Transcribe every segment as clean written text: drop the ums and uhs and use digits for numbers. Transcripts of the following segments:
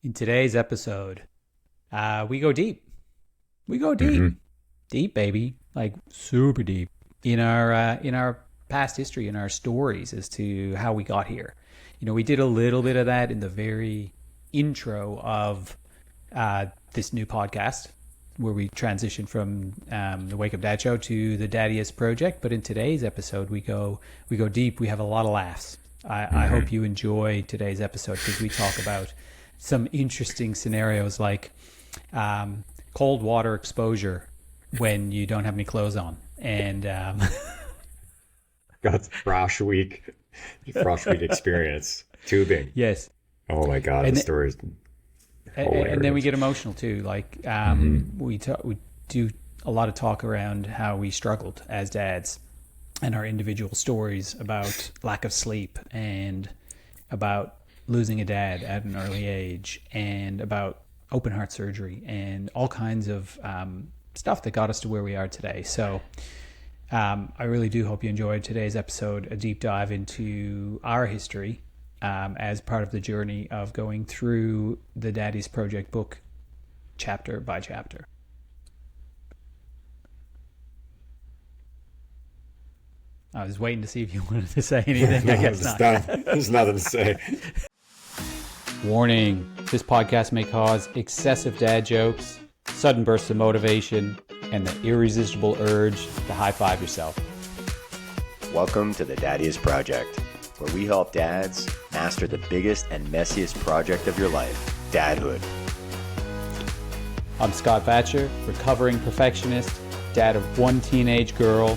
In today's episode, we go deep. We go deep, deep, baby, like super deep in our past history, in our stories as to how we got here. We did a little bit of that in the very intro of this new podcast, where we transition from the Wake Up Dad Show to the Daddius Project. But in today's episode, we go deep. We have a lot of laughs. I hope you enjoy today's episode because we talk about some interesting scenarios like cold water exposure when you don't have any clothes on. And Got Frosh week experience. Tubing. yes. Oh my God, the story is hilarious. And then we get emotional too. Like we do a lot of talk around how we struggled as dads and our individual stories about lack of sleep and about losing a dad at an early age and about open heart surgery and all kinds of stuff that got us to where we are today. So I really do hope you enjoyed today's episode, a deep dive into our history as part of the journey of going through the Daddius Project book chapter by chapter. I was waiting to see if you wanted to say anything. I guess not. There's nothing to say. Warning, this podcast may cause excessive dad jokes, sudden bursts of motivation, and the irresistible urge to high-five yourself. Welcome to the Daddius Project, where we help dads master the biggest and messiest project of your life, dadhood. I'm Scott Batcher, recovering perfectionist, dad of one teenage girl,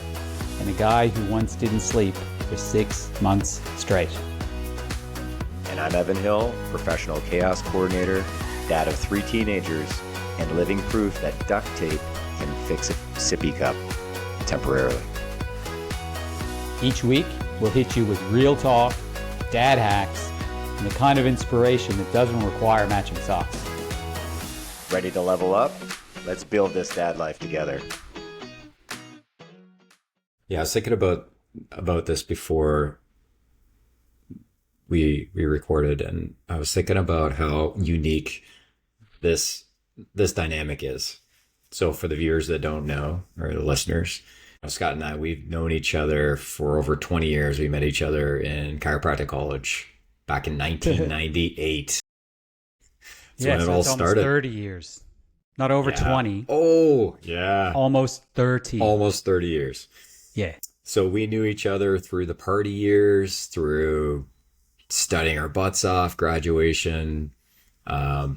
and a guy who once didn't sleep for 6 months straight. And I'm Evan Hill, professional chaos coordinator, dad of 3 teenagers, and living proof that duct tape can fix a sippy cup temporarily. Each week, we'll hit you with real talk, dad hacks, and the kind of inspiration that doesn't require matching socks. Ready to level up? Let's build this dad life together. Yeah, I was thinking about this before we recorded, and I was thinking about how unique this dynamic is. So for the viewers that don't know, or the listeners, Scott and I, we've known each other for over 20 years. We met each other in chiropractic college back in 1998. That's when it all started. Almost 30 years. Not over 20. Oh, yeah. Almost 30. Almost 30 years. Yeah. So we knew each other through the party years, through studying our butts off, graduation,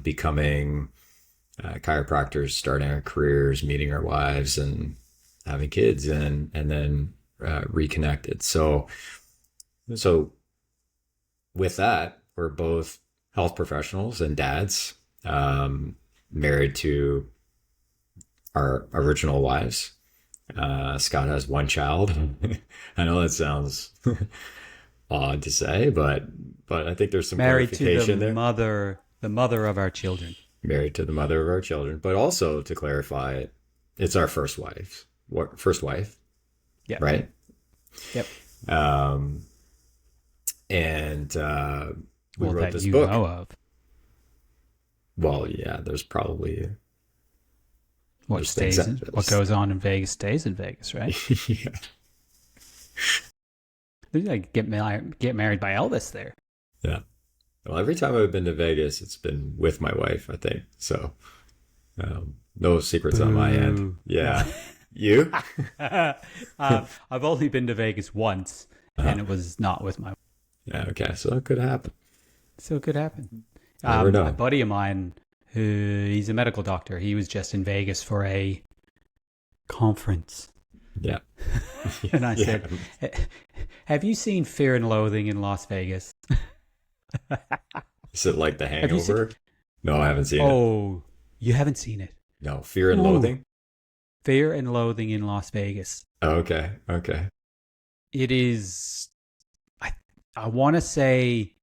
becoming chiropractors, starting our careers, meeting our wives, and having kids, and then reconnected. So with that, we're both health professionals and dads, married to our original wives. Scott has 1 child. I know that sounds odd to say, but I think there's some married clarification to there. The mother of our children. Married to the mother of our children, but also to clarify, it's our first wife. First wife, Yeah. right? Yep. And we wrote that this you book. know of. Well, yeah, there's probably What there's stays? things that- What goes on in Vegas stays in Vegas, right? Yeah. Like get married by Elvis there. Yeah. Well, every time I've been to Vegas, it's been with my wife, I think. So, no secrets on my end. Yeah. You? I've only been to Vegas once, and it was not with my. Yeah. Okay. So it could happen. So it could happen. Never know. A buddy of mine, he's a medical doctor. He was just in Vegas for a conference. Yeah. And I Yeah. said, have you seen Fear and Loathing in Las Vegas? Is it like The Have you Hangover? No, I haven't seen it. Oh, you haven't seen it. No, Fear and Ooh. Loathing? Fear and Loathing in Las Vegas. Oh, okay. Okay. It is, I want to say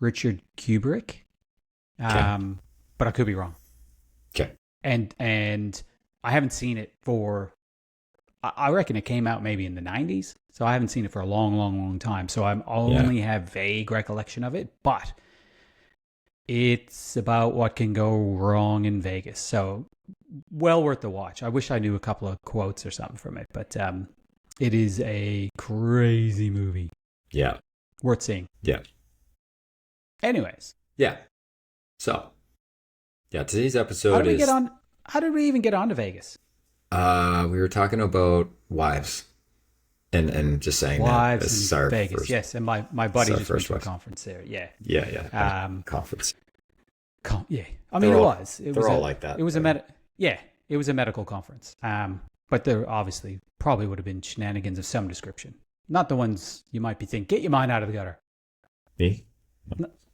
Richard Kubrick, but I could be wrong. Okay. And I haven't seen it for, I reckon it came out maybe in the 90s. So I haven't seen it for a long, long, long time. So I only have vague recollection of it. But It's about what can go wrong in Vegas. So well worth the watch. I wish I knew a couple of quotes or something from it, but it is a crazy movie. Yeah. Worth seeing. Yeah. Anyways. Yeah. So, yeah, today's episode How did we even get on to Vegas? We were talking about wives. And just saying wives that this is in our Vegas, first, yes. And my buddy just went to a wife. conference there. Yeah. Yeah. Conference. Yeah. I mean, They're all like that. It was it was a medical conference. But there obviously probably would have been shenanigans of some description. Not the ones you might be thinking, get your mind out of the gutter. Me?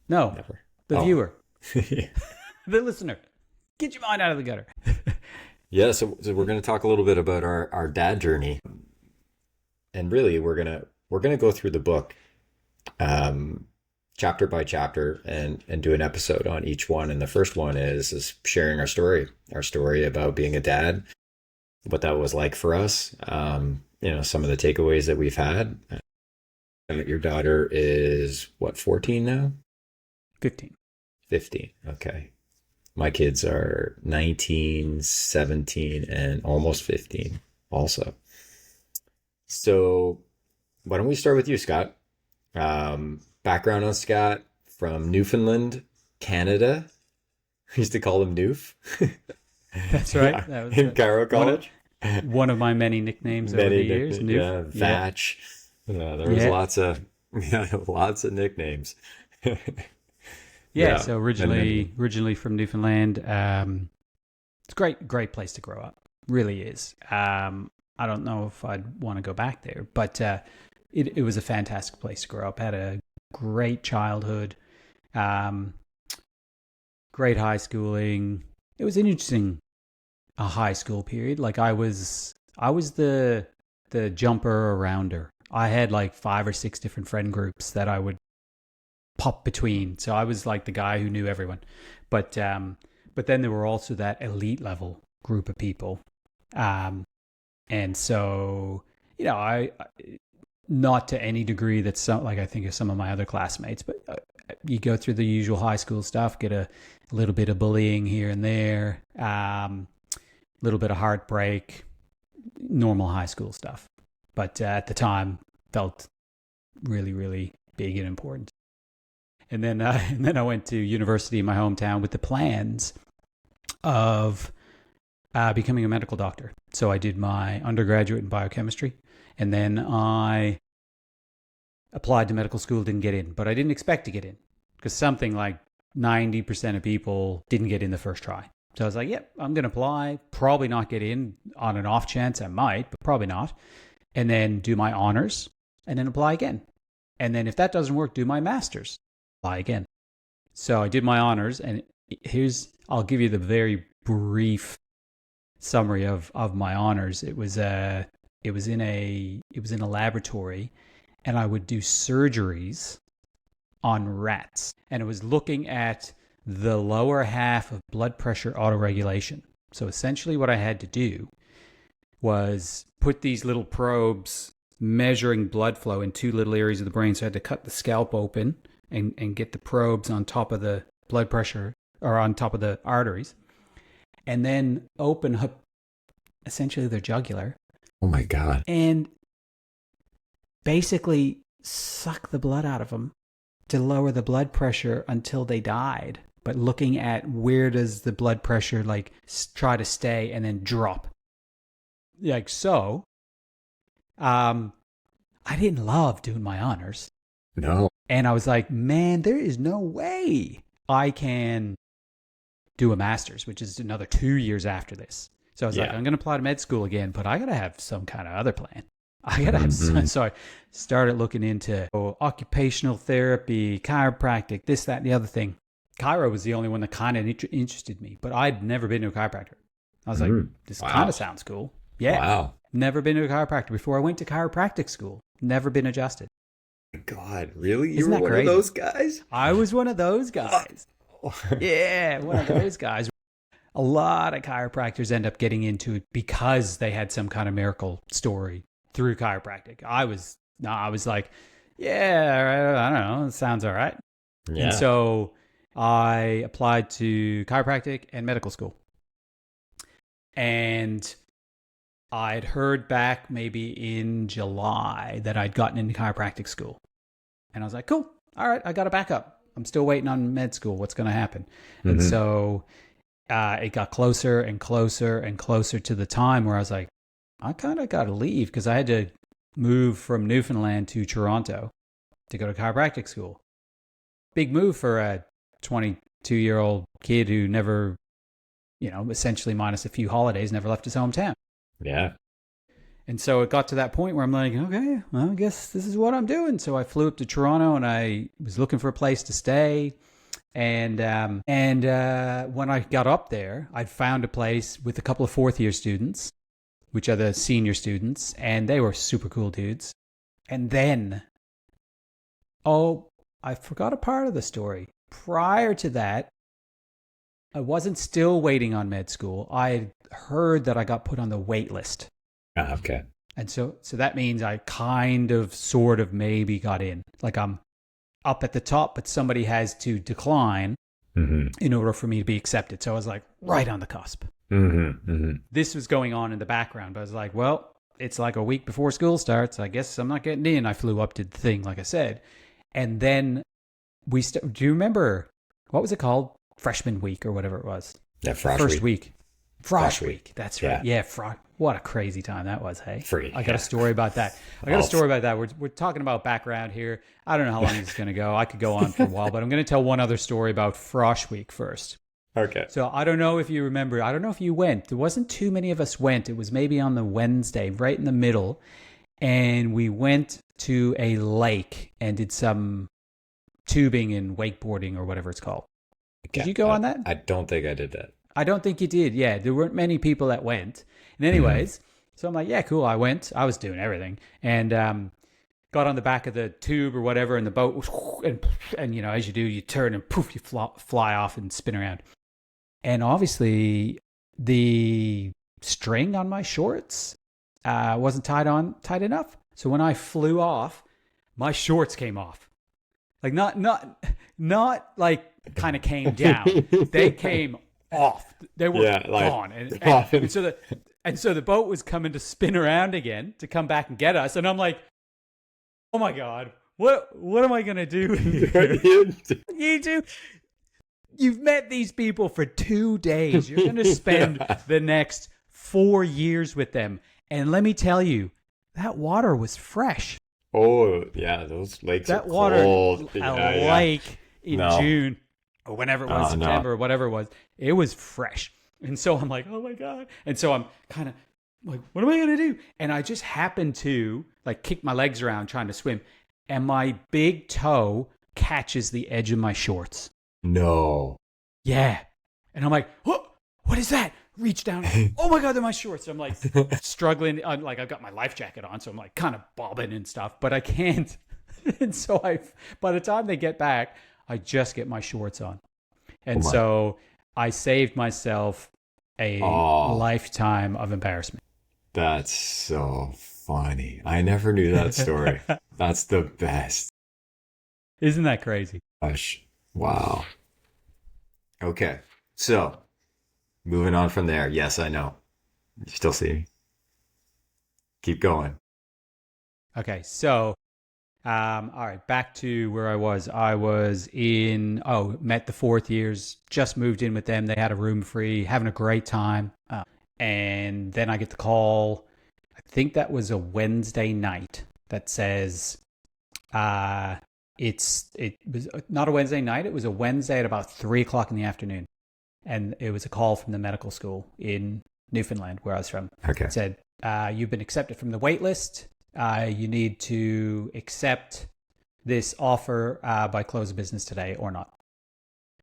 No. Never. The viewer. The listener. Get your mind out of the gutter. Yeah, so we're going to talk a little bit about our dad journey. And really we're going to go through the book chapter by chapter and do an episode on each one. And the first one is sharing our story about being a dad, what that was like for us. Some of the takeaways that we've had. Your daughter is what, 14 now? 15. 15. Okay. My kids are 19, 17, and almost 15 also. So why don't we start with you, Scott? Background on Scott, from Newfoundland, Canada. We used to call him Noof. That's right. That was in Cairo College. One of my many nicknames over the years. Noof. Yeah, Vatch. Yeah, there was lots of nicknames. So originally from Newfoundland. It's a great place to grow up. Really is. I don't know if I'd want to go back there, but it was a fantastic place to grow up. Had a great childhood, great high schooling. It was an interesting high school period. Like I was the jumper arounder. I had like 5 or 6 different friend groups that I would pop between. So I was like the guy who knew everyone. But then there were also that elite level group of people. And so, I not to any degree that I think of some of my other classmates, but you go through the usual high school stuff, get a little bit of bullying here and there, little bit of heartbreak, normal high school stuff. But at the time felt really, really big and important. And then I went to university in my hometown with the plans of becoming a medical doctor. So I did my undergraduate in biochemistry, and then I applied to medical school, didn't get in, but I didn't expect to get in because something like 90% of people didn't get in the first try. So I was like, yep, I'm going to apply, probably not get in. On an off chance I might, but probably not. And then do my honors and then apply again. And then if that doesn't work, do my master's, apply again. So I did my honors, and I'll give you the very brief summary of my honors. It was in a laboratory, and I would do surgeries on rats, and it was looking at the lower half of blood pressure autoregulation. So essentially what I had to do was put these little probes measuring blood flow in 2 little areas of the brain. So I had to cut the scalp open and get the probes on top of the blood pressure, or on top of the arteries, and then open up essentially their jugular. Oh my God. And basically suck the blood out of them to lower the blood pressure until they died. But looking at where does the blood pressure try to stay and then drop. Like so. I didn't love doing my honors. No. And I was like, man, there is no way I can do a master's, which is another 2 years after this. So I was like, I'm going to apply to med school again, but I got to have some kind of other plan. I got to have some. So I started looking into occupational therapy, chiropractic, this, that, and the other thing. Chiro was the only one that kind of interested me, but I'd never been to a chiropractor. I was like, this kind of sounds cool. Yeah. Wow. Never been to a chiropractor before I went to chiropractic school. Never been adjusted. God, really? You Isn't were that one crazy? of those guys? I was one of those guys. Yeah, one of those guys. A lot of chiropractors end up getting into it because they had some kind of miracle story through chiropractic. I was like, yeah, I don't know, it sounds all right. Yeah. And so I applied to chiropractic and medical school. And I'd heard back maybe in July that I'd gotten into chiropractic school. And I was like, cool. All right, I got a backup. I'm still waiting on med school. What's going to happen? And so it got closer and closer and closer to the time where I was like, I kind of got to leave because I had to move from Newfoundland to Toronto to go to chiropractic school. Big move for a 22-year-old kid who never, essentially minus a few holidays, never left his hometown. Yeah. And so it got to that point where I'm like, okay, well, I guess this is what I'm doing. So I flew up to Toronto and I was looking for a place to stay. And when I got up there, I found a place with a couple of fourth-year students, which are the senior students, and they were super cool dudes. And then, I forgot a part of the story. Prior to that, I wasn't still waiting on med school. I had heard that I got put on the wait list. Okay. And so that means I kind of, sort of, maybe got in. Like I'm up at the top, but somebody has to decline in order for me to be accepted. So I was like right on the cusp. This was going on in the background, but I was like, well, it's like a week before school starts. I guess I'm not getting in. I flew up, did the thing, like I said. And then do you remember, what was it called? Freshman week or whatever it was. Yeah, Frosh First week. Frosh week. week. That's right. Yeah, what a crazy time that was, hey? Free. I got a story about that. We're talking about background here. I don't know how long it's going to go. I could go on for a while, but I'm going to tell one other story about Frosh week first. Okay. So I don't know if you remember. I don't know if you went. There wasn't too many of us went. It was maybe on the Wednesday, right in the middle. And we went to a lake and did some tubing and wakeboarding or whatever it's called. Did you go on that? I don't think I did that. I don't think you did. Yeah, there weren't many people that went. And anyways, so I'm like, yeah, cool. I went. I was doing everything. And got on the back of the tube or whatever, and the boat was, and as you do, you turn and poof, you fly off and spin around. And obviously, the string on my shorts wasn't tight enough. So when I flew off, my shorts came off. Like not like kind of came down. They came off. They were gone. And so the boat was coming to spin around again to come back and get us. And I'm like, oh my God, what am I gonna do here? You've met these people for 2 days. You're gonna spend the next 4 years with them. And let me tell you, that water was fresh. Oh yeah, those lakes that are water, cold. Lake in June or whenever it was, September or whatever it was, it was fresh. And so I'm like, oh my God. And so I'm kind of like, what am I going to do? And I just happened to like kick my legs around trying to swim. And my big toe catches the edge of my shorts. No. Yeah. And I'm like, what is that? Reach down. Oh my God, they're my shorts. I'm like struggling. Like I've got my life jacket on. So I'm like kind of bobbing and stuff, but I can't. And so by the time they get back, I just get my shorts on. And so I saved myself a lifetime of embarrassment. That's so funny. I never knew that story. That's the best. Isn't that crazy? Gosh. Wow. Okay. So moving on from there. Yes, I know. You still see me. Keep going. Okay. So, all right, back to where I was. I was met the fourth years, just moved in with them. They had a room free, having a great time. And then I get the call, I think that was a Wednesday night, that says, it was not a Wednesday night. It was a Wednesday at about 3:00 in the afternoon. And it was a call from the medical school in Newfoundland, where I was from. Okay. It said, you've been accepted from the wait list. You need to accept this offer by close of business today or not.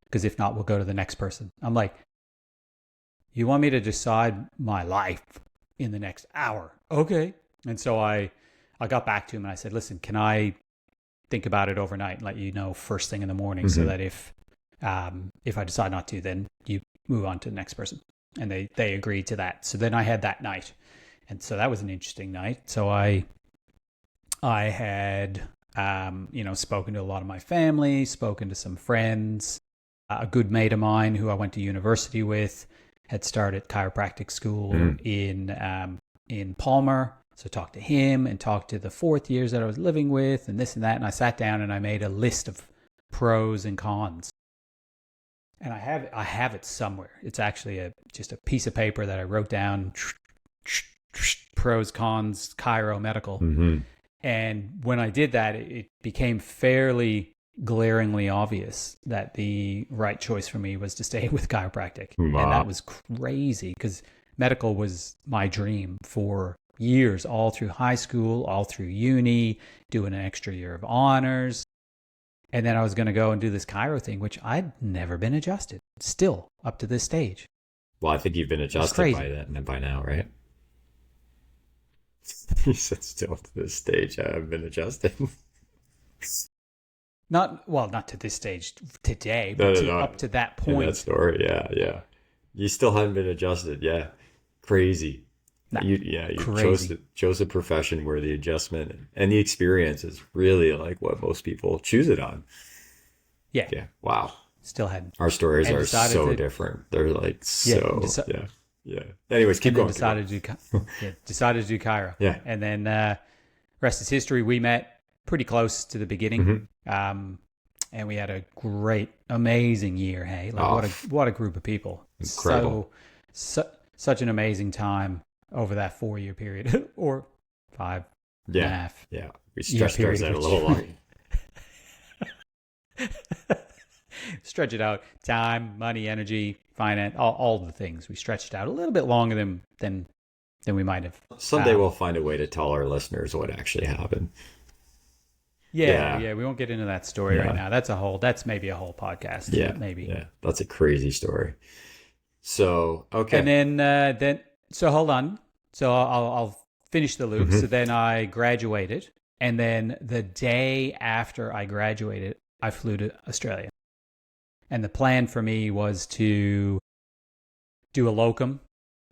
Because if not, we'll go to the next person. I'm like, you want me to decide my life in the next hour? Okay. And so I got back to him and I said, listen, can I think about it overnight and let you know first thing in the morning so that if I decide not to, then you move on to the next person. And they agreed to that. So then I had that night. And so that was an interesting night. So I had, spoken to a lot of my family, spoken to some friends. A good mate of mine who I went to university with had started chiropractic school in Palmer. So I talked to him and talked to the fourth years that I was living with and this and that. And I sat down and I made a list of pros and cons. And I have it somewhere. It's actually just a piece of paper that I wrote down, pros, cons, chiro, medical. Mm-hmm. And when I did that, it became fairly glaringly obvious that the right choice for me was to stay with chiropractic. Wow. And that was crazy because medical was my dream for years, all through high school, all through uni, doing an extra year of honors. And then I was going to go and do this chiro thing, which I'd never been adjusted, still up to this stage. Well, I think you've been adjusted by now, right? You said still to this stage. I haven't been adjusted. Not to this stage today, but up to that point. In that story, yeah. You still haven't been adjusted, yeah. Crazy. Nah, you crazy. chose a profession where the adjustment and the experience is really like what most people choose it on. Yeah. Wow. Still hadn't. Our stories are so different. They're like yeah. Anyways, keep going. Decided to do chiro. Yeah. And then rest is history. We met pretty close to the beginning. Mm-hmm. And we had a great, amazing year. Hey, like what a group of people. Incredible. Such an amazing time over that 4-year period or 5 and a half. Yeah. We stretched ours out a little longer. Stretch it out. Time, money, energy, finance, all the things. We stretched out a little bit longer than we might have. Someday we'll find a way to tell our listeners what actually happened. Yeah. We won't get into that story right now. That's maybe a whole podcast. Yeah. Maybe. Yeah. That's a crazy story. So, okay. And then so hold on. So I'll finish the loop. Mm-hmm. So then I graduated. And then the day after I graduated, I flew to Australia. And the plan for me was to do a locum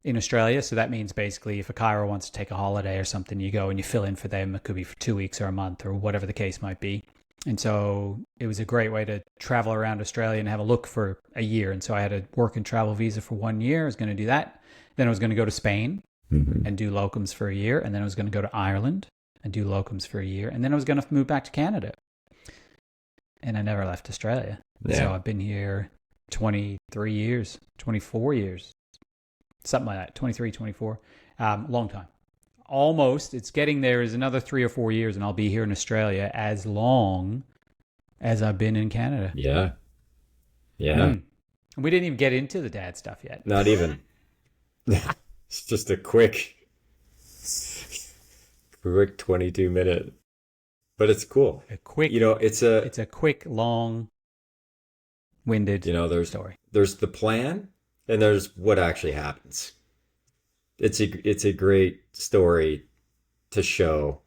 in Australia. So that means basically if a chiro wants to take a holiday or something, you go and you fill in for them. It could be for 2 weeks or a month or whatever the case might be. And so it was a great way to travel around Australia and have a look for a year. And so I had a work and travel visa for 1 year. I was going to do that. Then I was going to go to Spain and do locums for a year. And then I was going to go to Ireland and do locums for a year. And then I was going to move back to Canada. And I never left Australia. Yeah. So I've been here 23 years, 24 years, something like that, 23, 24, long time. Almost, it's getting there is another 3 or 4 years and I'll be here in Australia as long as I've been in Canada. Yeah. We didn't even get into the dad stuff yet. Not even. It's just a quick 22-minute, but it's cool. It's a quick, long-winded story. There's the plan and there's what actually happens. It's a great story to show.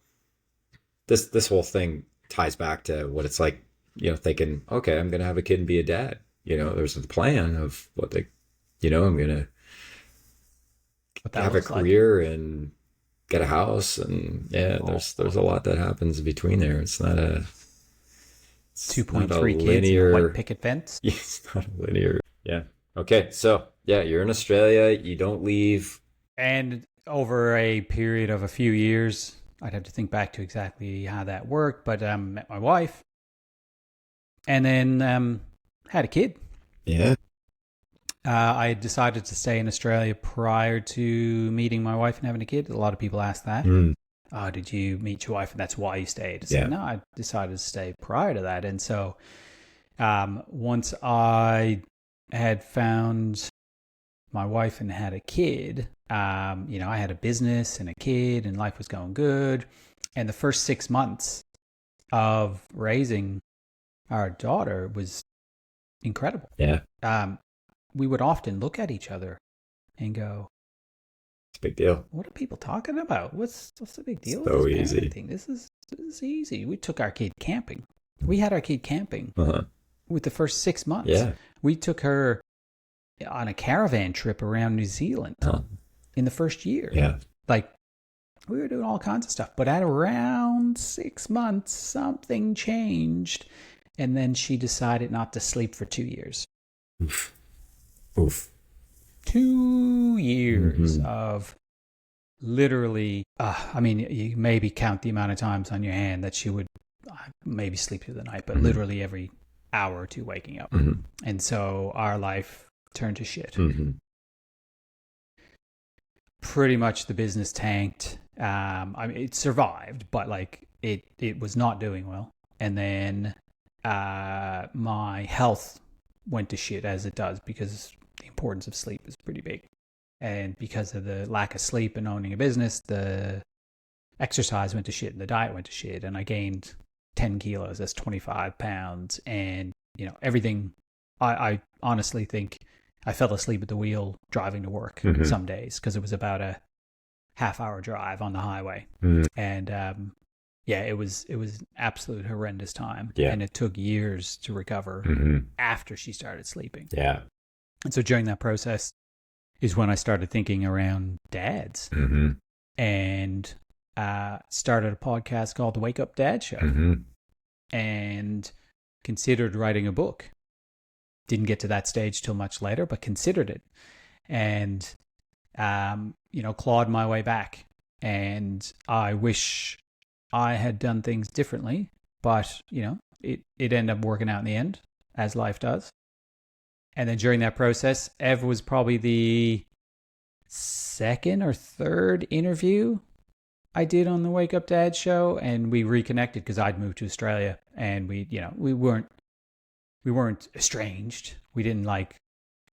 This whole thing ties back to what it's like, thinking, okay, I'm gonna have a kid and be a dad. There's the plan of what I'm gonna have a career and get a house, and there's a lot that happens between there. It's not a 2.3 kids in a white picket fence. It's not a linear. Yeah. Okay. So you're in Australia. You don't leave. And over a period of a few years, I'd have to think back to exactly how that worked, but met my wife and then had a kid. Yeah. I decided to stay in Australia prior to meeting my wife and having a kid. A lot of people ask that. Did you meet your wife and that's why you stayed? So, no, I decided to stay prior to that. And so once I had found my wife and had a kid, I had a business and a kid and life was going good. And the first 6 months of raising our daughter was incredible. Yeah. We would often look at each other and go, it's a big deal. What are people talking about? What's the big deal? So with this easy. parenting? This is easy. We took our kid camping. We had our kid camping with the first 6 months. Yeah. We took her on a caravan trip around New Zealand in the first year. Yeah. Like we were doing all kinds of stuff, but at around 6 months, something changed. And then she decided not to sleep for 2 years. Oof. Oof. 2 years of literally, I mean, you maybe count the amount of times on your hand that she would maybe sleep through the night, but literally every hour or two waking up. And so our life turned to shit. Pretty much the business tanked. I mean, it survived, but like it was not doing well. And then my health went to shit, as it does, because the importance of sleep is pretty big. And because of the lack of sleep and owning a business, the exercise went to shit and the diet went to shit. And I gained 10 kilos. That's 25 pounds. And, you know, everything, I honestly think I fell asleep at the wheel driving to work some days, because it was about a half-hour drive on the highway. And yeah, it was an absolute horrendous time. Yeah. And it took years to recover after she started sleeping. Yeah. And so during that process is when I started thinking around dads and started a podcast called The Wake Up Dad Show and considered writing a book. Didn't get to that stage till much later, but considered it. And, you know, clawed my way back. And I wish I had done things differently, but, you know, it ended up working out in the end, as life does. And then during that process, Ev was probably the second or third interview I did on the Wake Up Dad Show, and we reconnected because I'd moved to Australia, and we weren't estranged. We didn't like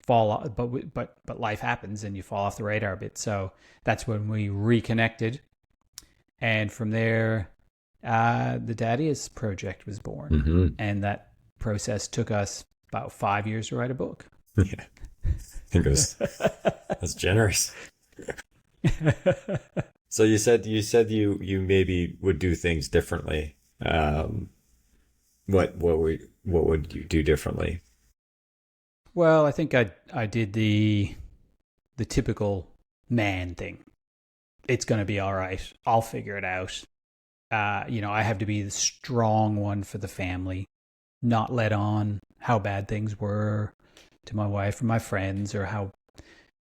fall off, but life happens and you fall off the radar a bit. So that's when we reconnected, and from there, the Daddius Project was born, and that process took us about 5 years to write a book. Yeah, I think that's generous. So you said you maybe would do things differently. What would you do differently? Well, I think I did the typical man thing. It's going to be all right. I'll figure it out. You know, I have to be the strong one for the family, not let on how bad things were to my wife or my friends, or how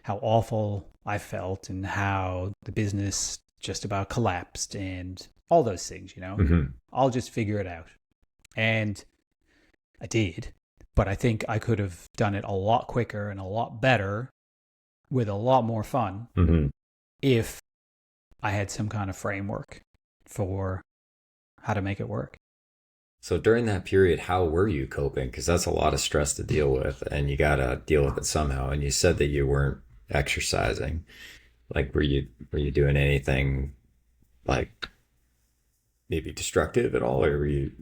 awful I felt and how the business just about collapsed and all those things, you know. I'll just figure it out. And I did, but I think I could have done it a lot quicker and a lot better with a lot more fun if I had some kind of framework for how to make it work. So during that period, how were you coping? Because that's a lot of stress to deal with, and you got to deal with it somehow. And you said that you weren't exercising. Like, were you doing anything like maybe destructive at all, or were you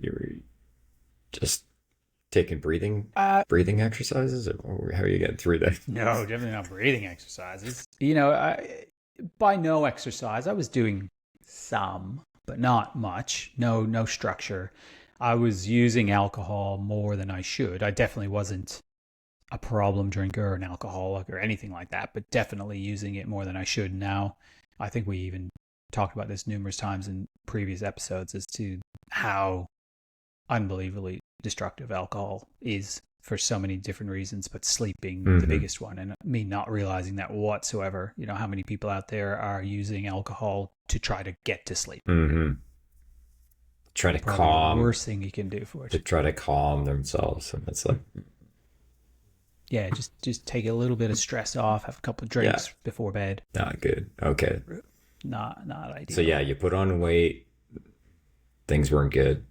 just taking breathing exercises, or how are you getting through that? No, definitely not breathing exercises. You know, by no exercise, I was doing some, but not much. No structure. I was using alcohol more than I should. I definitely wasn't a problem drinker or an alcoholic or anything like that, but definitely using it more than I should. Now, I think we even talked about this numerous times in previous episodes as to how unbelievably destructive alcohol is for so many different reasons, but sleep being the biggest one. And me not realizing that whatsoever. You know, how many people out there are using alcohol to try to get to sleep. Try to Probably calm. the worst thing you can do for it. To try to calm themselves, and it's like, yeah, just take a little bit of stress off, have a couple of drinks before bed. Not good. Okay. Not ideal. So yeah, you put on weight. Things weren't good.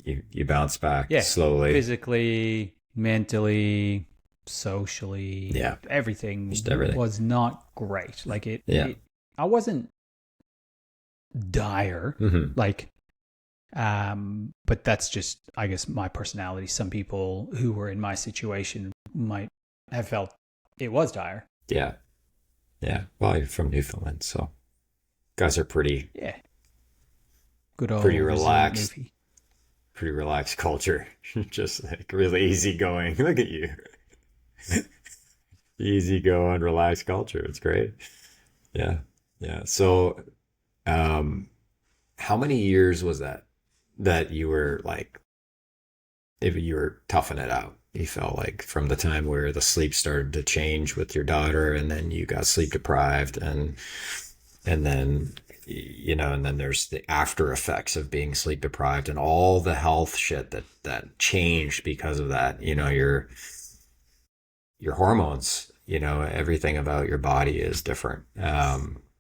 You bounce back slowly. Physically, mentally, socially, everything was not great. Like I wasn't dire, like, but that's just, I guess, my personality. Some people who were in my situation might have felt it was dire. Yeah. Well, you're from Newfoundland, so guys are pretty good old pretty relaxed. Newfie. Pretty relaxed culture. Just like really easygoing. Look at you. Easygoing, relaxed culture. It's great. Yeah. So, how many years was that you were like, if you were toughing it out? you felt like from the time where the sleep started to change with your daughter, and then you got sleep deprived, and then and then there's the after effects of being sleep deprived and all the health shit that changed because of that. Your hormones, everything about your body is different.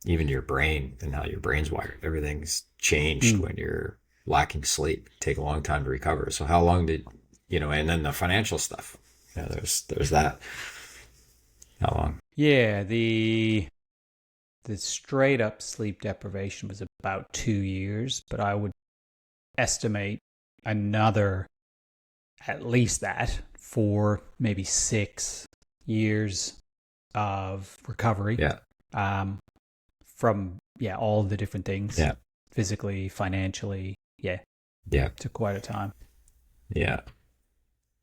Even your brain and how your brain's wired, everything's changed when you're lacking sleep. Take a long time to recover. So how long did, and then the financial stuff, there's that. How long? Yeah, the straight up sleep deprivation was about 2 years, but I would estimate another, at least that, 4, maybe 6 years of recovery. Yeah. From all the different things. Yeah. Physically, financially. Yeah. Yeah. Took quite a time. Yeah.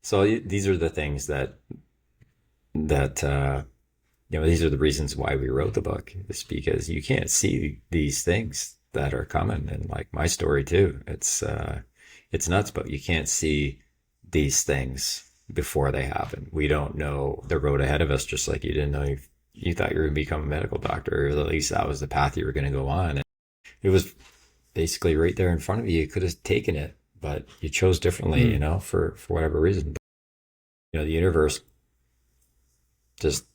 So these are the things that these are the reasons why we wrote the book, is because you can't see these things that are coming. And like my story too, it's nuts, but you can't see these things before they happen. We don't know the road ahead of us, just like you didn't know you thought you were going to become a medical doctor, or at least that was the path you were going to go on. And it was basically right there in front of you. You could have taken it, but you chose differently, for whatever reason. But, the universe just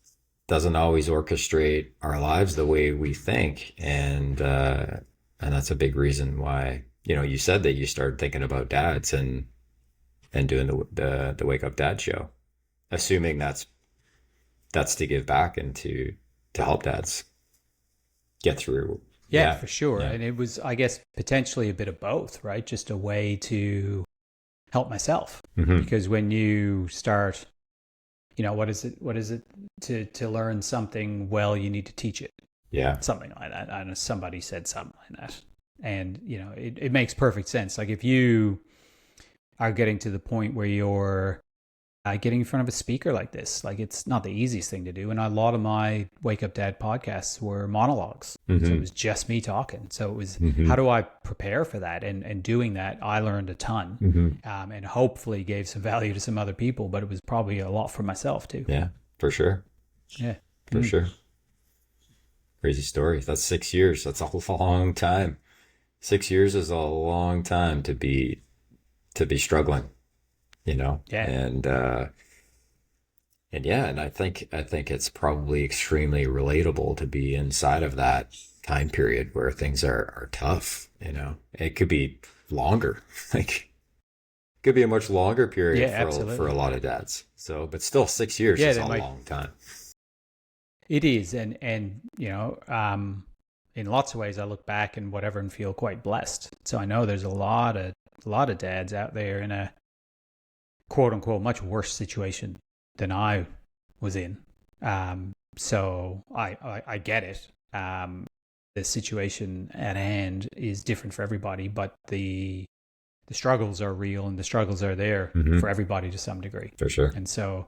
doesn't always orchestrate our lives the way we think. And that's a big reason why, you said that you started thinking about dads and doing the Wake Up Dad show, assuming that's to give back and to help dads get through. Yeah, for sure. Yeah. And it was, I guess, potentially a bit of both, right? Just a way to help myself. Mm-hmm. Because when you start, what is it to learn something well, you need to teach it. Yeah. Something like that. I know somebody said something like that. And, it makes perfect sense. Like if you are getting to the point where you're getting in front of a speaker like this, like it's not the easiest thing to do. And a lot of my Wake Up Dad podcasts were monologues. Mm-hmm. So it was just me talking. So it was, mm-hmm. how do I prepare for that? And doing that, I learned a ton, mm-hmm. And hopefully gave some value to some other people, but it was probably a lot for myself too. Yeah, for sure. Yeah. For sure. Crazy story. That's 6 years. That's a long time. 6 years is a long time to be struggling. Yeah. And I think it's probably extremely relatable to be inside of that time period where things are tough. It could be longer, like it could be a much longer period for a lot of dads. So, but still 6 years is a long time. It is. And in lots of ways, I look back and whatever and feel quite blessed. So I know there's a lot of dads out there in a quote unquote much worse situation than I was in. So I get it. The situation at hand is different for everybody, but the struggles are real and the struggles are there for everybody to some degree. For sure. And so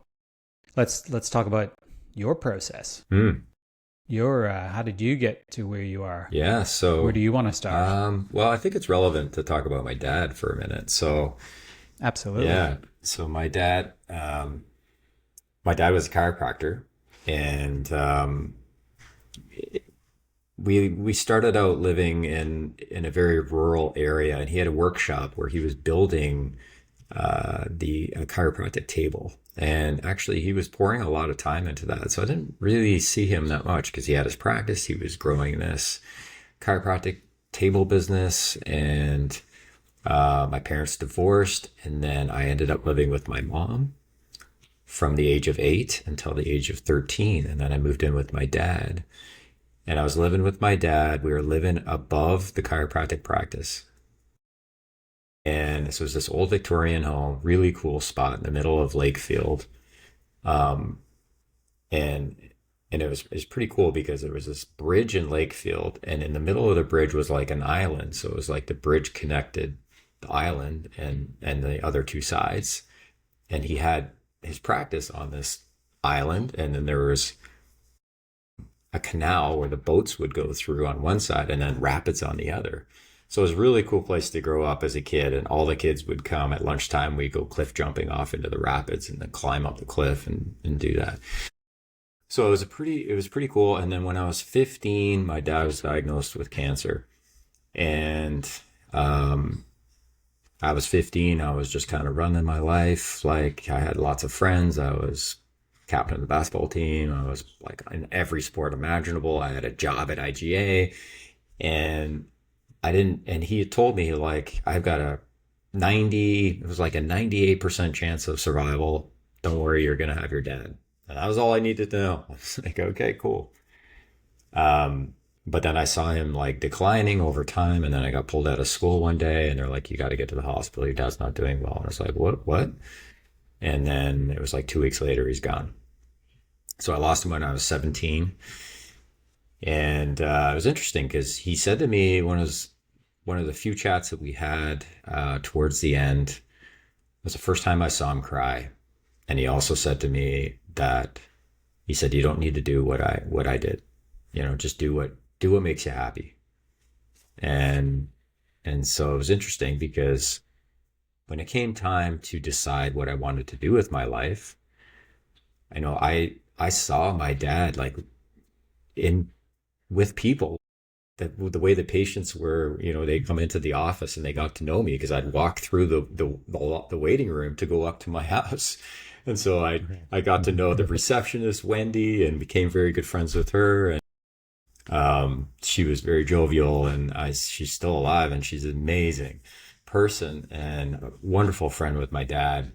let's talk about your process. How did you get to where you are? Yeah. So where do you want to start? Well, I think it's relevant to talk about my dad for a minute. So absolutely. Yeah. So my dad was a chiropractor, and we started out living in a very rural area, and he had a workshop where he was building the chiropractic table. And actually, he was pouring a lot of time into that. So I didn't really see him that much because he had his practice. He was growing this chiropractic table business, and my parents divorced. And then I ended up living with my mom from the age of 8 until the age of 13. And then I moved in with my dad. And I was living with my dad. We were living above the chiropractic practice. And this was this old Victorian home, really cool spot in the middle of Lakefield. And it was pretty cool because there was this bridge in Lakefield, and in the middle of the bridge was like an island. So it was like the bridge connected the island and the other two sides. And he had his practice on this island, and then there was a canal where the boats would go through on one side and then rapids on the other. So it was a really cool place to grow up as a kid, and all the kids would come at lunchtime. We'd go cliff jumping off into the rapids and then climb up the cliff and do that. So it was pretty cool. And then when I was 15, my dad was diagnosed with cancer. And I was 15. I was just kind of running my life. Like, I had lots of friends. I was captain of the basketball team. I was like in every sport imaginable. I had a job at IGA, and and he had told me, like, I've got it was like a 98% chance of survival. Don't worry, you're going to have your dad. And that was all I needed to know. I was like, okay, cool. But then I saw him like declining over time, and then I got pulled out of school one day, and they're like, you got to get to the hospital. Your dad's not doing well. And I was like, what? And then it was like 2 weeks later, he's gone. So I lost him when I was 17. And it was interesting because he said to me, one of the few chats that we had towards the end, was the first time I saw him cry. And he also said to me that he said, you don't need to do what I did. You know, just do what makes you happy. And so it was interesting because when it came time to decide what I wanted to do with my life, I know I saw my dad like with people, that the way the patients were, you know, they come into the office and they got to know me because I'd walk through the waiting room to go up to my house. And so I got to know the receptionist, Wendy, and became very good friends with her. And she was very jovial, and she's still alive, and she's an amazing person and a wonderful friend with my dad.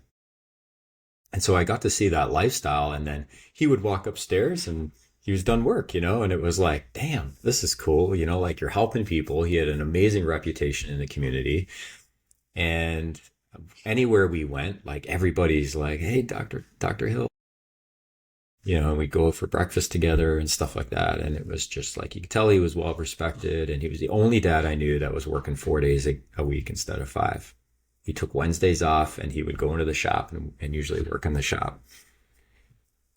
And so I got to see that lifestyle, and then he would walk upstairs and he was done work, you know, and it was like, damn, this is cool. You know, like, you're helping people. He had an amazing reputation in the community, and anywhere we went, like, everybody's like, hey, Dr. Hill, you know, and we'd go for breakfast together and stuff like that. And it was just like, you could tell he was well respected, and he was the only dad I knew that was working 4 days a week instead of 5. He took Wednesdays off, and he would go into the shop and usually work in the shop.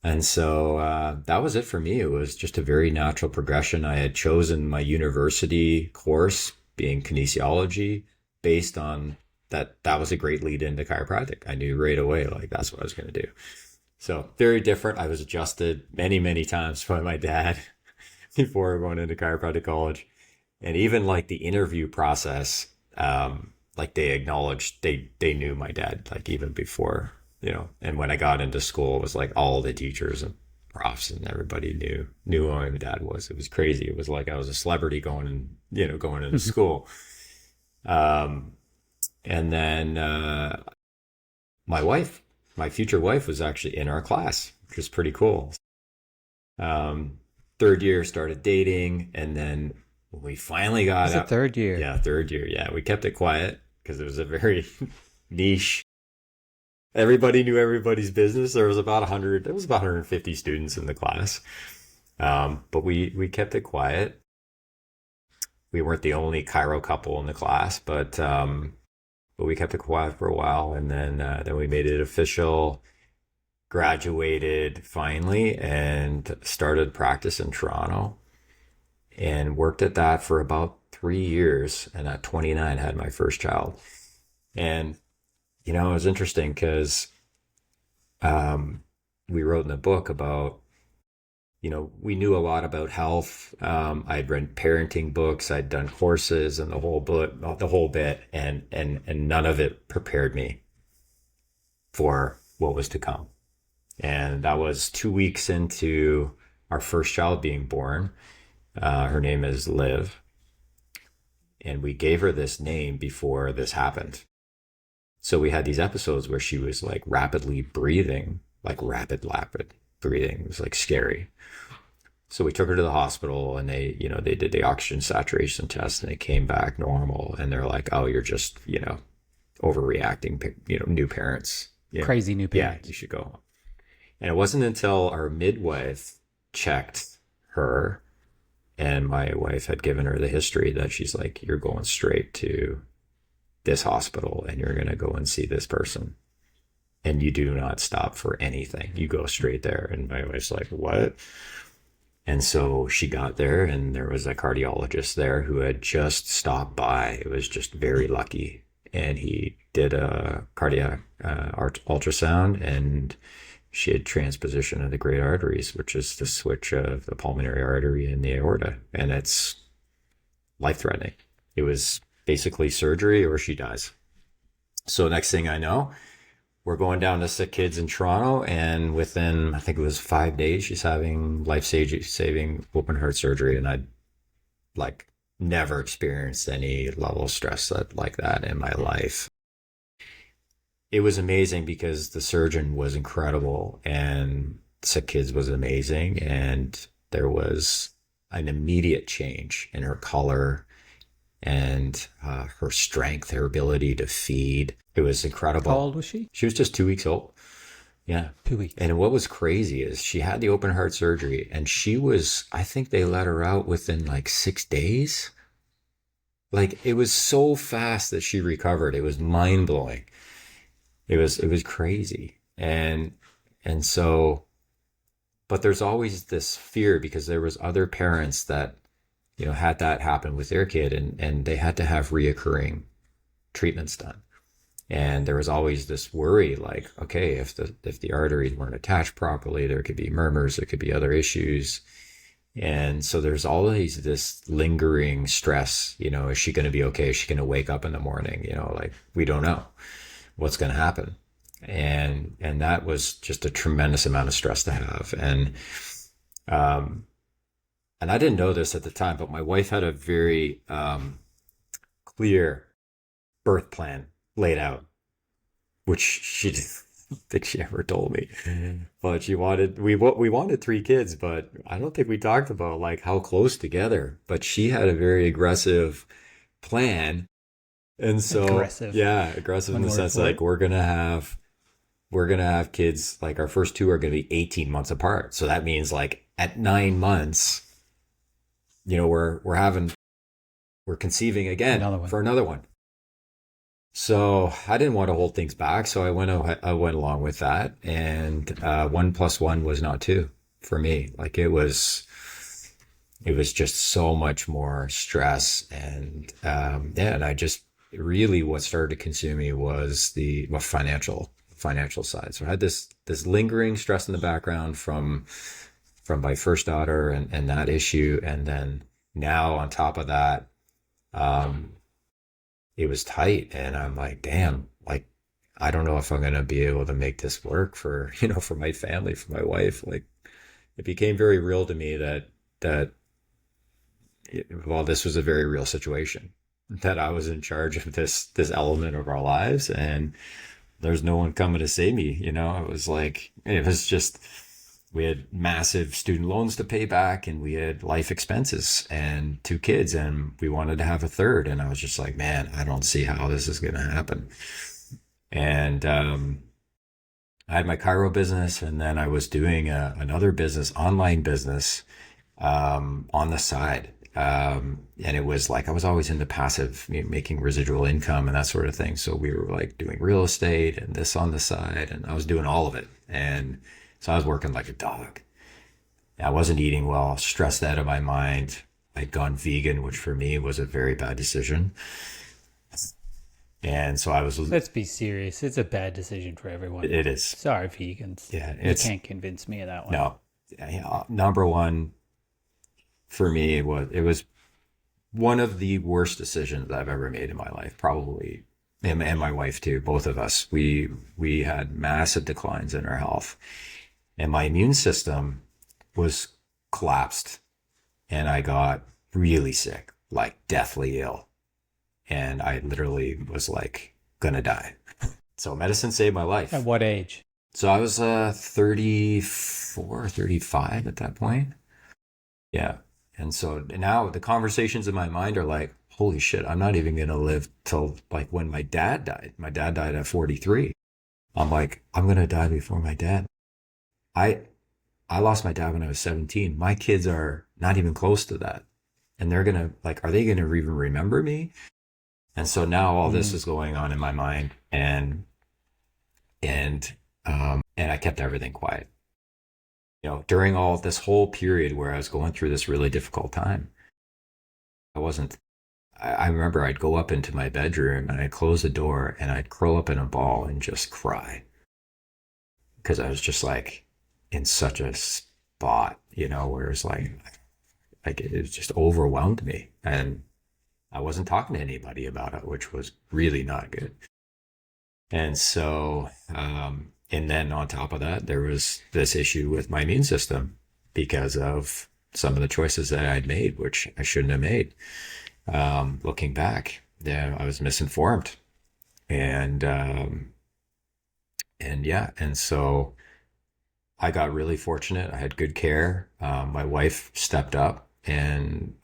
And so that was it for me. It was just a very natural progression. I had chosen my university course, being kinesiology, based on that was a great lead into chiropractic. I knew right away, like, that's what I was going to do. So very different. I was adjusted many, many times by my dad before going into chiropractic college. And even like the interview process, like, they acknowledged, they knew my dad, like, even before, you know. And when I got into school, it was like all the teachers and profs and everybody knew who my dad was. It was crazy. It was like I was a celebrity going into school. And then my future wife was actually in our class, which was pretty cool. Third year, started dating, and then when we finally got out. Third year? Yeah, third year. Yeah, we kept it quiet because it was a very niche. Everybody knew everybody's business. There was about 150 students in the class. But we kept it quiet. We weren't the only chiro couple in the class, but we kept it quiet for a while, and then we made it official, graduated finally, and started practice in Toronto, and worked at that for about 3 years. And at 29, had my first child. And, you know, it was interesting because we wrote in the book about, you know, we knew a lot about health. I'd read parenting books, I'd done courses, and the whole bit, and none of it prepared me for what was to come. And that was 2 weeks into our first child being born. Her name is Liv, and we gave her this name before this happened. So we had these episodes where she was like rapidly breathing, like rapid breathing. It was like scary. So we took her to the hospital, and they did the oxygen saturation test, and it came back normal. And they're like, oh, you're just, you know, overreacting, you know, new parents. Crazy new parents. Yeah, you should go home. And it wasn't until our midwife checked her, and my wife had given her the history, that she's like, you're going straight to this hospital, and you're going to go and see this person. And you do not stop for anything. You go straight there. And my wife's like, what? And so she got there, and there was a cardiologist there who had just stopped by. It was just very lucky. And he did a cardiac ultrasound, and she had transposition of the great arteries, which is the switch of the pulmonary artery and the aorta. And it's life-threatening. It was basically surgery or she dies. So next thing I know, we're going down to Sick Kids in Toronto, and within, I think it was 5 days, she's having life-saving open heart surgery. And I'd like never experienced any level of stress like that in my life. It was amazing because the surgeon was incredible and Sick Kids was amazing. And there was an immediate change in her color and her strength, her ability to feed. It was incredible. How old was she? She was just 2 weeks old. Yeah. 2 weeks. And what was crazy is she had the open heart surgery, and she was, I think they let her out within like 6 days. Like, it was so fast that she recovered. It was mind blowing. It was crazy. And so, but there's always this fear because there was other parents that, you know, had that happen with their kid, and they had to have reoccurring treatments done. And there was always this worry, like, okay, if the arteries weren't attached properly, there could be murmurs, there could be other issues. And so there's always this lingering stress, you know, is she going to be okay? Is she going to wake up in the morning? You know, like, we don't know what's going to happen. And that was just a tremendous amount of stress to have. And I didn't know this at the time, but my wife had a very clear birth plan laid out, which she didn't think she ever told me. But we wanted 3 kids, but I don't think we talked about like how close together. But she had a very aggressive plan, and so aggressive in the sense like we're gonna have kids. Like, our first 2 are gonna be 18 months apart, so that means like at 9 months, you know, we're conceiving again for another one. So I didn't want to hold things back, so I went along with that, and 1 + 1 was not 2 for me. Like, it was just so much more stress, and and I just really, what started to consume me was the financial side. So I had this lingering stress in the background from my first daughter and that issue, and then now on top of that, it was tight, and I'm like, damn, like, I don't know if I'm going to be able to make this work for my family, for my wife. Like, it became very real to me that this was a very real situation, that I was in charge of this element of our lives, and there's no one coming to save me. You know, it was just, we had massive student loans to pay back, and we had life expenses and 2 kids, and we wanted to have a third. And I was just like, man, I don't see how this is going to happen. And I had my chiro business, and then I was doing another business, online business, on the side. And it was like, I was always into passive, making residual income and that sort of thing. So we were like doing real estate and this on the side, and I was doing all of it. And so I was working like a dog. I wasn't eating well, stressed out of my mind. I'd gone vegan, which for me was a very bad decision. And so I was... Let's be serious. It's a bad decision for everyone. It is. Sorry, vegans. Yeah, you can't convince me of that one. No. Number one for me, it was one of the worst decisions I've ever made in my life, probably. And my wife too, both of us. We had massive declines in our health. And my immune system was collapsed, and I got really sick, like deathly ill. And I literally was like gonna die. So medicine saved my life. At what age? So I was 34, 35 at that point. Yeah. And so now the conversations in my mind are like, holy shit, I'm not even gonna live till like when my dad died. My dad died at 43. I'm like, I'm gonna die before my dad. I lost my dad when I was 17. My kids are not even close to that. And they're gonna, like, are they gonna even remember me? And so now all this is going on in my mind, and I kept everything quiet. during all this whole period where I was going through this really difficult time, I wasn't, I remember I'd go up into my bedroom and I'd close the door and I'd curl up in a ball and just cry. Because I was just like in such a spot, where it was like it just overwhelmed me. And I wasn't talking to anybody about it, which was really not good. And so, and then on top of that, there was this issue with my immune system because of some of the choices that I'd made, which I shouldn't have made. Looking back, yeah, I was misinformed. And yeah, and so I got really fortunate. I had good care. My wife stepped up and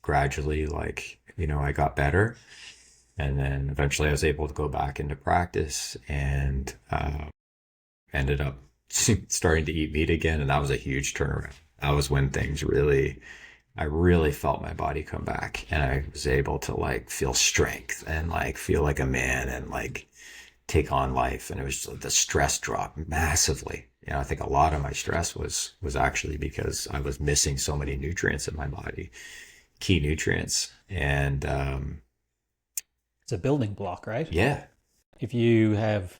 gradually, I got better. And then eventually I was able to go back into practice and ended up starting to eat meat again. And that was a huge turnaround. That was when I really felt my body come back, and I was able to feel strength and feel like a man and take on life. And it was the stress dropped massively. I think a lot of my stress was actually because I was missing so many nutrients in my body, key nutrients. And it's a building block, right? yeah, If you have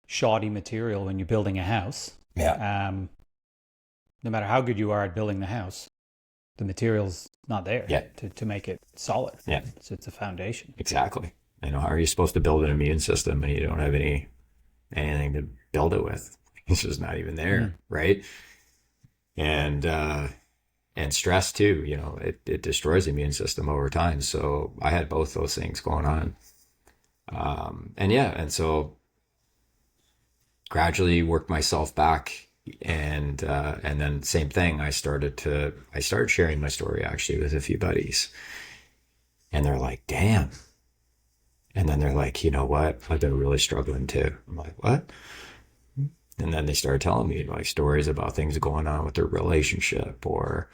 shoddy material when you're building a house, yeah, no matter how good you are at building the house, the material's not there to make it solid. Yeah. So it's a foundation. Exactly. How are you supposed to build an immune system and you don't have anything to build it with? It's just not even there, right? And stress too, it destroys the immune system over time. So I had both those things going on. And so gradually worked myself back, and then same thing. I started sharing my story actually with a few buddies, and they're like, damn. And then they're like, you know what? I've been really struggling too. I'm like, what? And then they started telling me stories about things going on with their relationship or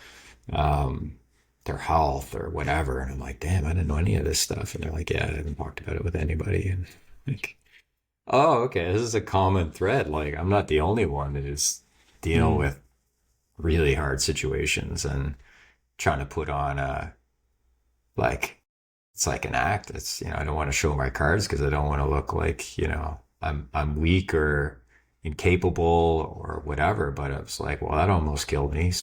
their health or whatever. And I'm like, damn, I didn't know any of this stuff. And they're like, yeah, I haven't talked about it with anybody. And oh, okay, this is a common thread. I'm not the only one who's dealing with really hard situations and trying to put on it's like an act. It's, I don't want to show my cards because I don't want to look like, I'm weak or incapable or whatever. But it was like, well, that almost killed me. So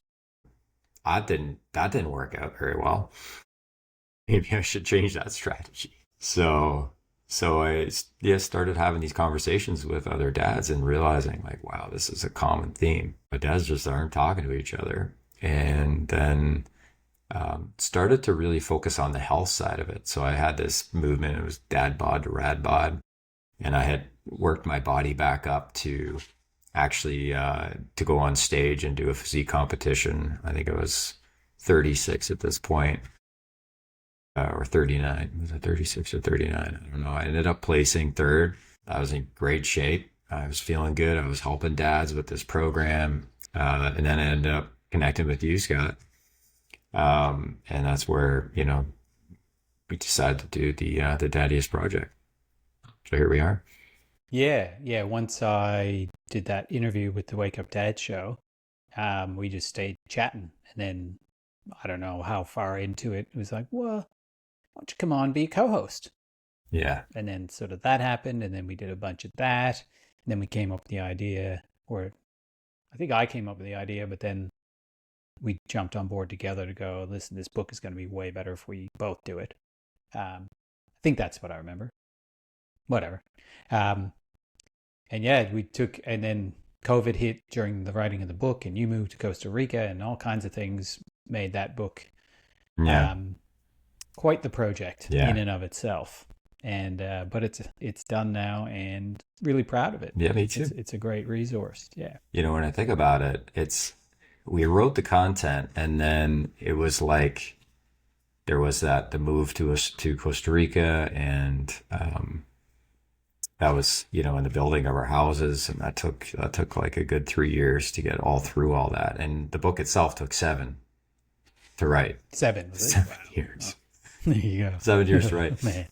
that didn't work out very well. Maybe I should change that strategy. So I started having these conversations with other dads and realizing wow, this is a common theme. But dads just aren't talking to each other. And then started to really focus on the health side of it. So I had this movement. It was dad bod to rad bod. And I had worked my body back up to actually to go on stage and do a physique competition. I think it was 36 at this point. Or 39. Was it 36 or 39? I don't know. I ended up placing third. I was in great shape. I was feeling good. I was helping dads with this program. And then I ended up connecting with you, Scott. And that's where, we decided to do the Daddius Project. So here we are. Yeah. Once I did that interview with the Wake Up Dad show, we just stayed chatting. And then I don't know how far into it, it was like, well, why don't you come on, be a co-host? Yeah. And then sort of that happened. And then we did a bunch of that. And then we came up with the idea, or I think I came up with the idea, but then we jumped on board together to go, listen, this book is going to be way better if we both do it. I think that's what I remember. Whatever. And yeah, and then COVID hit during the writing of the book, and you moved to Costa Rica, and all kinds of things made that book quite the project in and of itself. And but it's done now, and really proud of it. Yeah, me too. It's a great resource. Yeah. When I think about it, we wrote the content, and then it was like there was the move to Costa Rica, and that was in the building of our houses, and that took like a good 3 years to get all through all that, and the book itself took 7 to write. 7 was it? 7 Wow. years. There you go. 7 years to write. Man.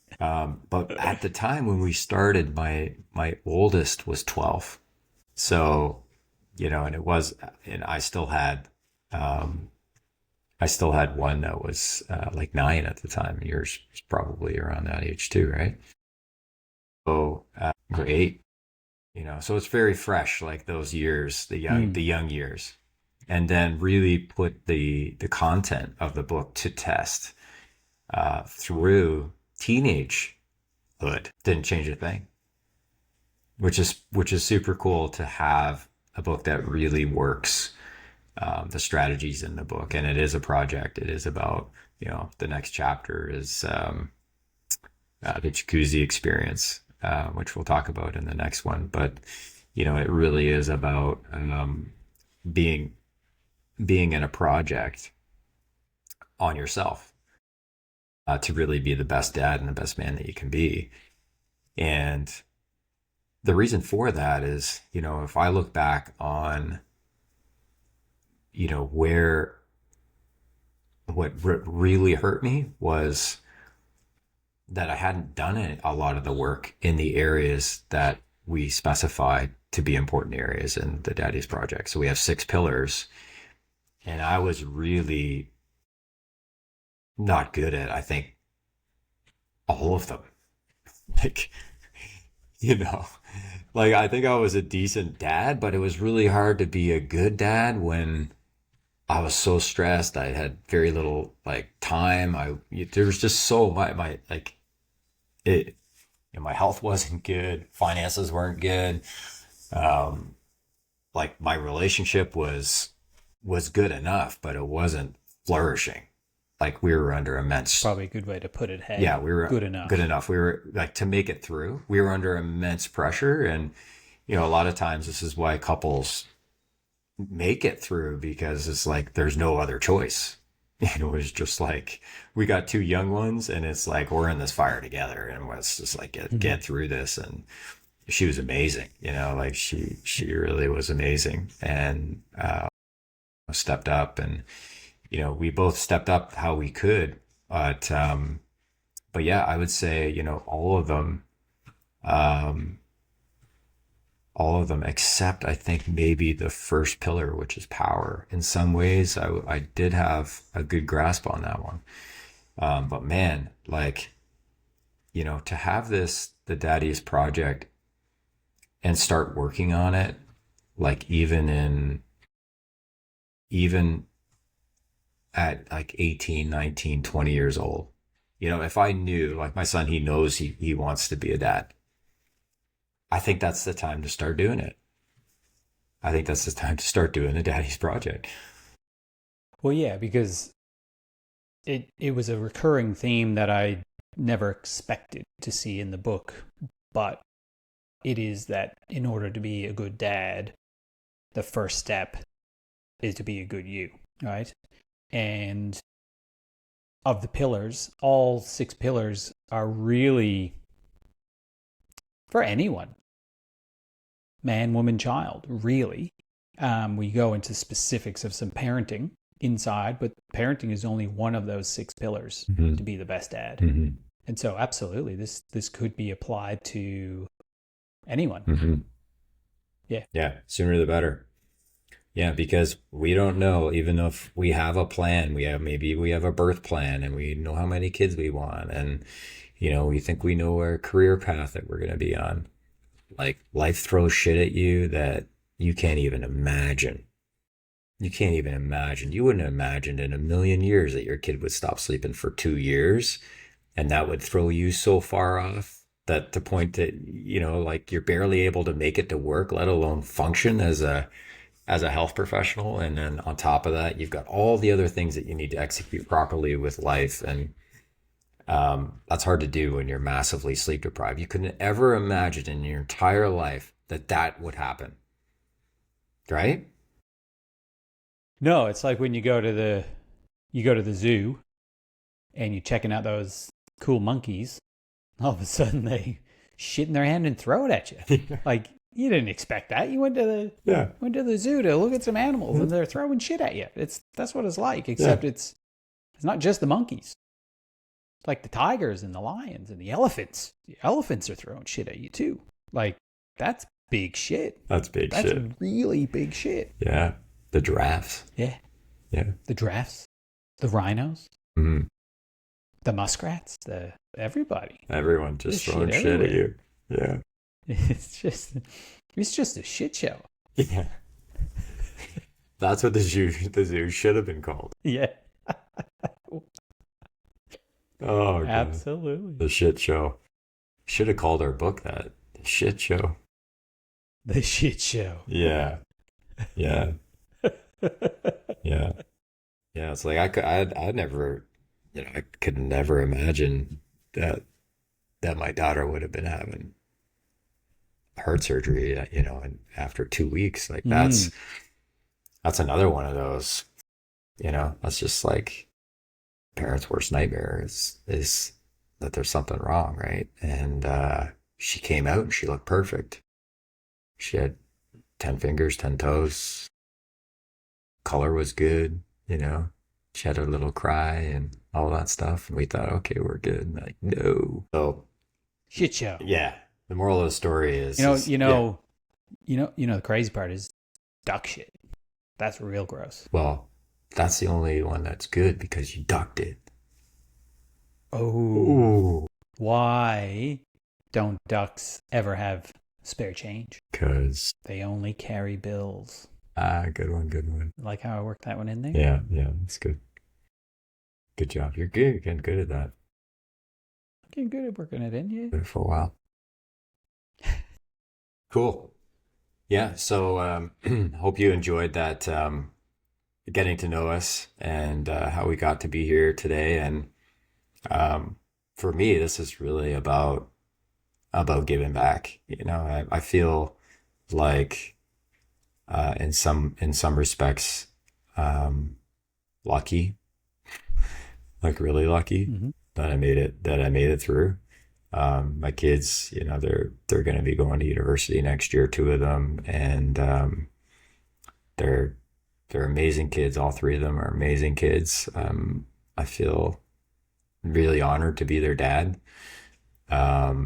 But at the time when we started, my oldest was 12. So and it was, and I still had one that was like 9 at the time. Yours was probably around that age too, right? So grade 8, so it's very fresh, like those years, the young years, and then really put the content of the book to test through teenagehood. Didn't change a thing, which is super cool to have a book that really works. The strategies in the book, and it is a project. It is about, the next chapter is the jacuzzi experience, which we'll talk about in the next one. But it really is about being in a project on yourself to really be the best dad and the best man that you can be. And the reason for that is, if I look back on what really hurt me was that I hadn't done a lot of the work in the areas that we specified to be important areas in the Daddius Project. So we have 6 pillars, and I was really not good at, I think, all of them. Like, like I think I was a decent dad, but it was really hard to be a good dad when I was so stressed. I had very little like time. There was just so my like it. My health wasn't good. Finances weren't good. Like my relationship was good enough, but it wasn't flourishing. Like we were under immense. Probably a good way to put it. Hey, yeah, we were good enough. Good enough. We were like to make it through. We were under immense pressure, and a lot of times this is why couples make it through, because it's like there's no other choice. It was just like we got 2 young ones, and it's like we're in this fire together, and let's just like get through this. And she was amazing, like she really was amazing, and stepped up, and we both stepped up how we could, but yeah, I would say all of them. All of them, except I think maybe the first pillar, which is power. In some ways, I did have a good grasp on that one. But man, like, to have the Daddius Project and start working on it, like even at like 18, 19, 20 years old, if I knew, like my son, he knows he wants to be a dad. I think that's the time to start doing it. I think that's the time to start doing the Daddius Project. Well, yeah, because it was a recurring theme that I never expected to see in the book, but it is that in order to be a good dad, the first step is to be a good you, right? And of the pillars, all 6 pillars are really for anyone. Man, woman, child, really. We go into specifics of some parenting inside, but parenting is only one of those 6 pillars to be the best dad. And so absolutely, this could be applied to anyone. Yeah, sooner the better. Yeah, because we don't know, even if we have a plan, we have a birth plan, and we know how many kids we want, and we think we know our career path that we're going to be on. Like life throws shit at you that you can't even imagine. You can't even imagine. You wouldn't have imagined in a million years that your kid would stop sleeping for 2 years, and that would throw you so far off that the point that, like you're barely able to make it to work, let alone function as a health professional. And then on top of that, you've got all the other things that you need to execute properly with life. And that's hard to do when you're massively sleep deprived. You couldn't ever imagine in your entire life that would happen, right? No, it's like when you go to the zoo and you're checking out those cool monkeys. All of a sudden they shit in their hand and throw it at you. Like you didn't expect that. You went to the zoo to look at some animals and they're throwing shit at you. That's what it's like. Except it's not just the monkeys. It's like the tigers and the lions and the elephants. The elephants are throwing shit at you too. Like that's big shit. That's big That's shit. really big shit. Yeah. The giraffes. Yeah. Yeah. The giraffes, the rhinos, Mm-hmm. the muskrats, the everybody. Everyone just There's throwing shit shit at you. Yeah. It's just a shit show. Yeah. That's what the zoo should have been called. Yeah. Oh, God. Absolutely. The shit show. Should have called our book that. The shit show. The shit show. Yeah. Yeah. Yeah. Yeah. It's like I'd never, I could never imagine that my daughter would have been having heart surgery, and after 2 weeks, like that's another one of those, that's just like parents' worst nightmare is that there's something wrong, right? And she came out and she looked perfect. She had 10 fingers, 10 toes. Color was good, She had a little cry and all that stuff. And we thought, okay, we're good. And like, no. So Shit show. yeah. The moral of the story is, the crazy part is duck shit. That's real gross. well, that's the only one that's good because you ducked it. Oh. Ooh. Why don't ducks ever have spare change? Because, They only carry bills. good one. Like how I worked that one in there? Yeah, that's good. Good job. You're good. You're getting good at that. I'm getting good at working it in, yeah. Did it for a while. Cool. Yeah, so hope you enjoyed that, getting to know us and how we got to be here today. And for me, this is really about giving back. I feel like in some respects, lucky, like really lucky that I made it through. My kids, they're going to be going to university next year, 2 of them, and they're amazing kids. All 3 of them are amazing kids. I feel really honored to be their dad. Yeah,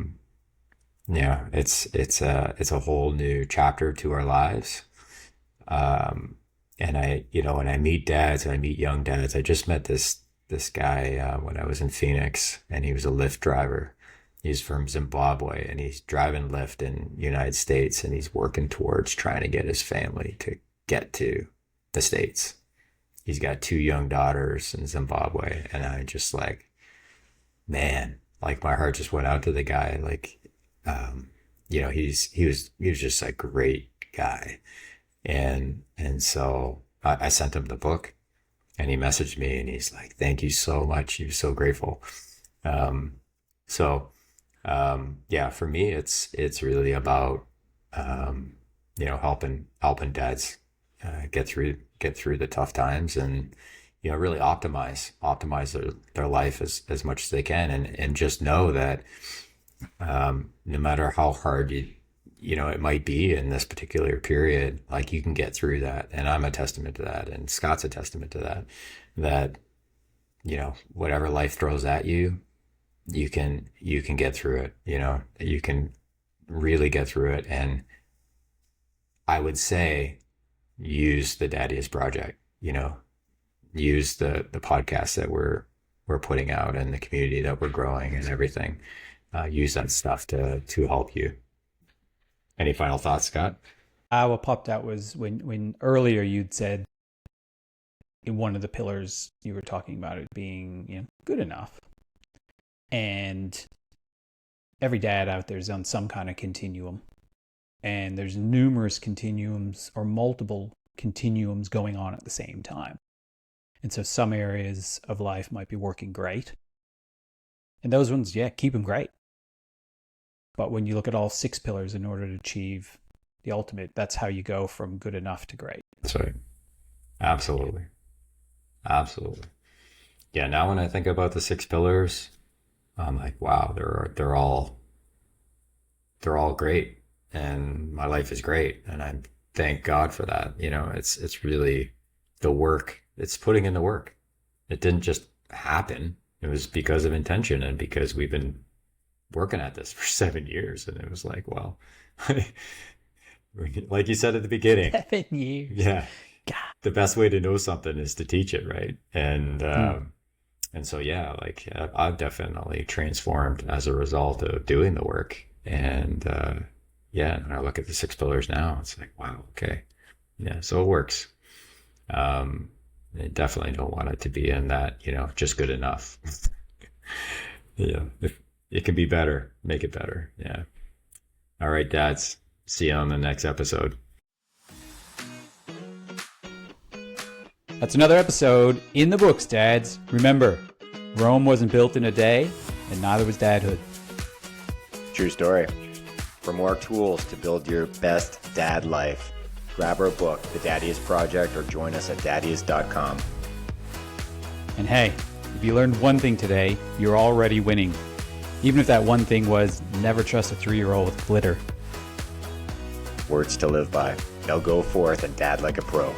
it's a whole new chapter to our lives. And when I meet dads, and I meet young dads. I just met this guy when I was in Phoenix, and he was a Lyft driver. He's from Zimbabwe, and he's driving Lyft in the United States, and he's working towards trying to get his family to get to the States. He's got 2 young daughters in Zimbabwe, and I just like, man, like my heart just went out to the guy. Like, he was just a great guy. And so I sent him the book, and he messaged me, and he's like, thank you so much. He was so grateful. Yeah, for me, it's really about, helping dads, get through the tough times, and, really optimize their life as much as they can. And just know that, no matter how hard it might be in this particular period, like you can get through that. And I'm a testament to that. And Scott's a testament to that, whatever life throws at you, you can get through it. You can really get through it. And I would say, use the Daddius Project, use the podcast that we're putting out, and the community that we're growing and everything. Use that stuff to help you. Any final thoughts, Scott? What popped out was when earlier you'd said in one of the pillars you were talking about it being good enough, and every dad out there is on some kind of continuum, and there's numerous continuums or multiple continuums going on at the same time. And so some areas of life might be working great, and those ones, keep them great. But when you look at all 6 pillars in order to achieve the ultimate, that's how you go from good enough to great. That's right. Absolutely. Yeah. Now when I think about the 6 pillars, I'm like, wow, they're all great, and my life is great, and I thank God for that. It's really the work. It's putting in the work. It didn't just happen. It was because of intention, and because we've been working at this for 7 years. And it was like, well, Like you said at the beginning. 7 years. Yeah. God. The best way to know something is to teach it, right? And so, yeah, like I've definitely transformed as a result of doing the work. And yeah, when I look at the 6 pillars now, it's like, wow, okay. Yeah, so it works. I definitely don't want it to be in that, just good enough. Yeah, if it can be better, make it better. Yeah. All right, dads. See you on the next episode. That's another episode in the books, dads. Remember, Rome wasn't built in a day, and neither was dadhood. True story. For more tools to build your best dad life, grab our book, The Daddius Project, or join us at daddius.com. And hey, if you learned one thing today, you're already winning. Even if that one thing was never trust a 3-year-old with glitter. Words to live by. Now go forth and dad like a pro.